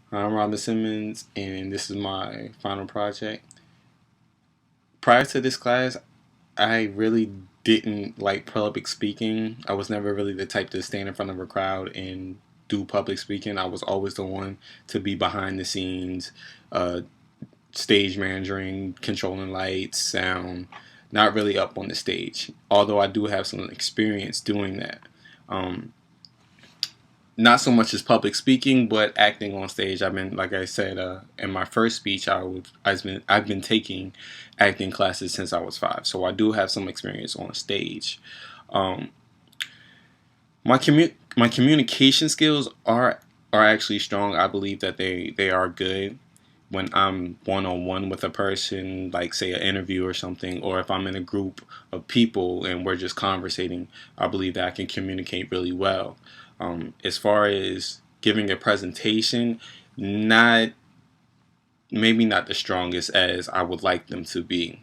I'm Robin Simmons, and this is my final project. Prior to this class, I really didn't like public speaking. I was never really the type to stand in front of a crowd and do public speaking. I was always the one to be behind the scenes, uh, stage managing, controlling lights, sound, not really up on the stage. Although I do have some experience doing that. Um, not so much as public speaking, but acting on stage. I've been, like I said, in my first speech, I've been taking acting classes since I was 5, so I do have some experience on stage. Um, my communication skills are actually strong. I believe that they are good when I'm one on one with a person, like say an interview or something, or if I'm in a group of people and we're just conversating. I believe that I can communicate really well. As far as giving a presentation, not maybe not the strongest as I would like them to be.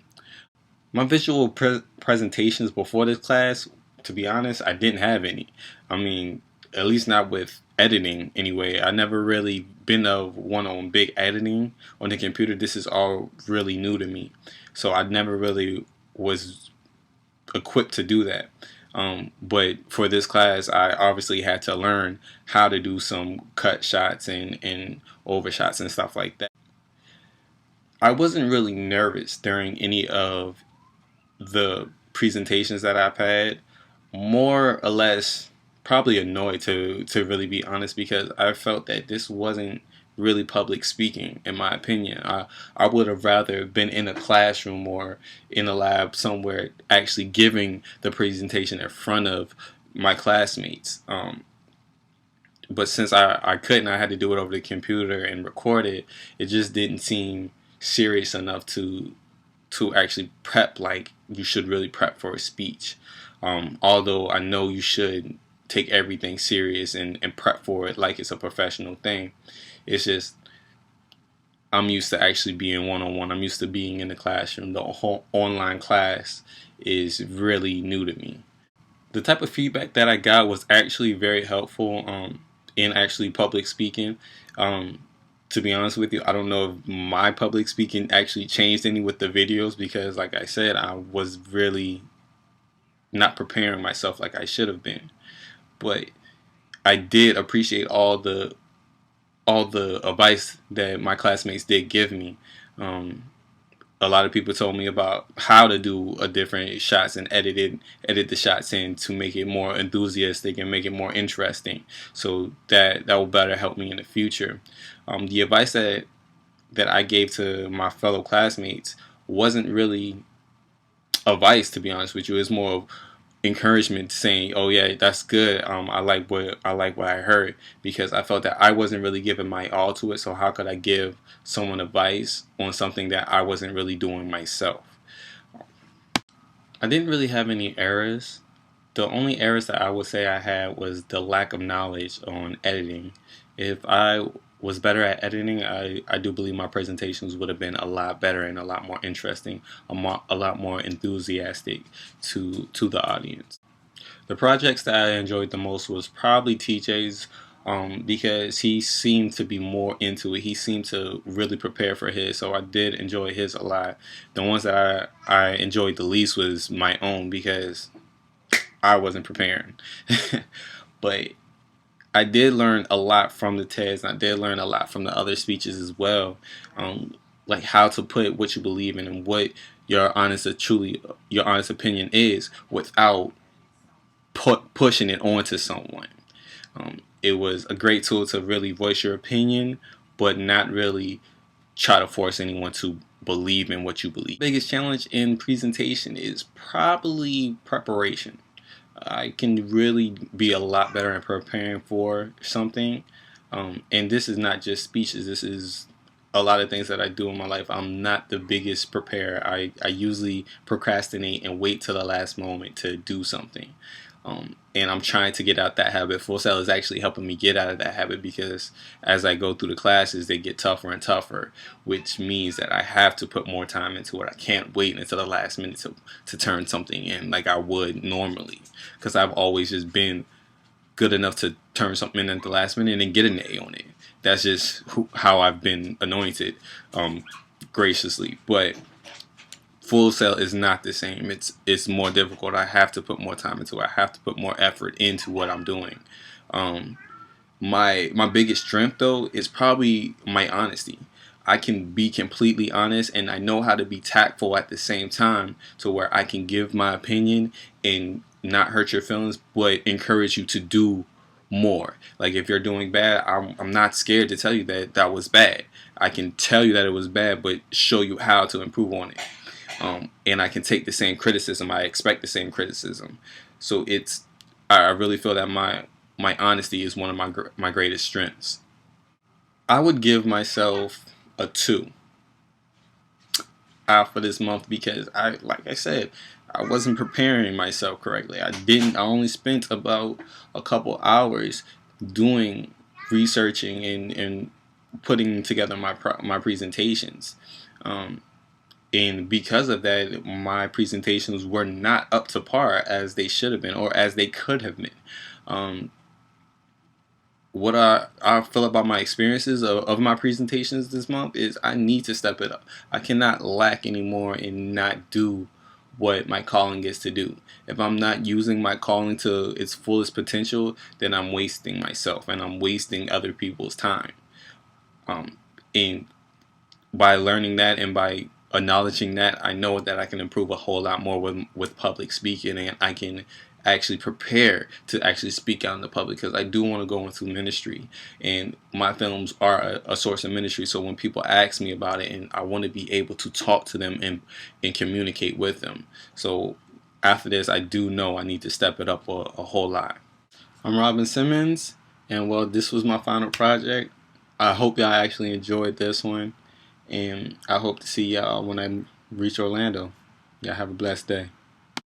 My visual presentations before this class, to be honest, I didn't have any. I mean, at least not with editing anyway. I never really been of one on big editing on the computer. This is all really new to me. So I never really was equipped to do that. But for this class, I obviously had to learn how to do some cut shots and overshots and stuff like that. I wasn't really nervous during any of the presentations that I've had. More or less, probably annoyed to really be honest, because I felt that this wasn't really public speaking in my opinion. I would have rather been in a classroom or in a lab somewhere actually giving the presentation in front of my classmates. But since I couldn't, I had to do it over the computer and record it. It just didn't seem serious enough to actually prep like you should really prep for a speech. Although I know you should take everything serious and prep for it like it's a professional thing. It's just I'm used to actually being one on one. I'm used to being in the classroom. The whole online class is really new to me. The type of feedback that I got was actually very helpful in actually public speaking. Um, to be honest with you, I don't know if my public speaking actually changed any with the videos because, like I said, I was really not preparing myself like I should have been. But I did appreciate all the advice that my classmates did give me. Um, a lot of people told me about how to do a different shots and edit the shots in to make it more enthusiastic and make it more interesting. So that will better help me in the future. The advice that I gave to my fellow classmates wasn't really advice, to be honest with you. It's more of encouragement, saying, "Oh yeah, that's good. I like what I heard," because I felt that I wasn't really giving my all to it. So how could I give someone advice on something that I wasn't really doing myself? I didn't really have any errors. The only errors that I would say I had was the lack of knowledge on editing. If I was better at editing, I do believe my presentations would have been a lot better and a lot more interesting, a lot more enthusiastic to the audience. The projects that I enjoyed the most was probably TJ's, because he seemed to be more into it. He seemed to really prepare for his, so I did enjoy his a lot. The ones that I enjoyed the least was my own because I wasn't preparing. But I did learn a lot from the TEDs, and I did learn a lot from the other speeches as well, like how to put what you believe in and what your honest opinion is without pushing it onto someone. It was a great tool to really voice your opinion, but not really try to force anyone to believe in what you believe. The biggest challenge in presentation is probably preparation. I can really be a lot better at preparing for something. And this is not just speeches, this is a lot of things that I do in my life. I'm not the biggest preparer. I usually procrastinate and wait till the last moment to do something. And I'm trying to get out that habit. Full Sail is actually helping me get out of that habit because as I go through the classes, they get tougher and tougher, which means that I have to put more time into it. I can't wait until the last minute to turn something in like I would normally because I've always just been good enough to turn something in at the last minute and get an A on it. That's just how I've been anointed, graciously. But Full Sail is not the same. It's more difficult. I have to put more time into it. I have to put more effort into what I'm doing. Um, my biggest strength though is probably my honesty. I can be completely honest, and I know how to be tactful at the same time, to where I can give my opinion and not hurt your feelings, but encourage you to do more. Like if you're doing bad, I'm not scared to tell you that that was bad. I can tell you that it was bad, but show you how to improve on it. And I can take the same criticism. I expect the same criticism. So I really feel that my honesty is one of my greatest strengths. I would give myself a 2 out for this month because like I said, I wasn't preparing myself correctly. I only spent about a couple hours doing researching and putting together my presentations. Um, and because of that, my presentations were not up to par as they should have been, or as they could have been. Um, what I feel about my experiences of my presentations this month is I need to step it up. I cannot lack anymore and not do what my calling is to do. If I'm not using my calling to its fullest potential, then I'm wasting myself and I'm wasting other people's time. Um, and by learning that and by acknowledging that, I know that I can improve a whole lot more with public speaking, and I can actually prepare to actually speak out in the public, because I do want to go into ministry, and my films are a source of ministry. So when people ask me about it, and I want to be able to talk to them and communicate with them. So after this, I do know I need to step it up a whole lot. I'm Robin Simmons, and well, this was my final project. I hope y'all actually enjoyed this one, and I hope to see y'all when I reach Orlando. Y'all have a blessed day.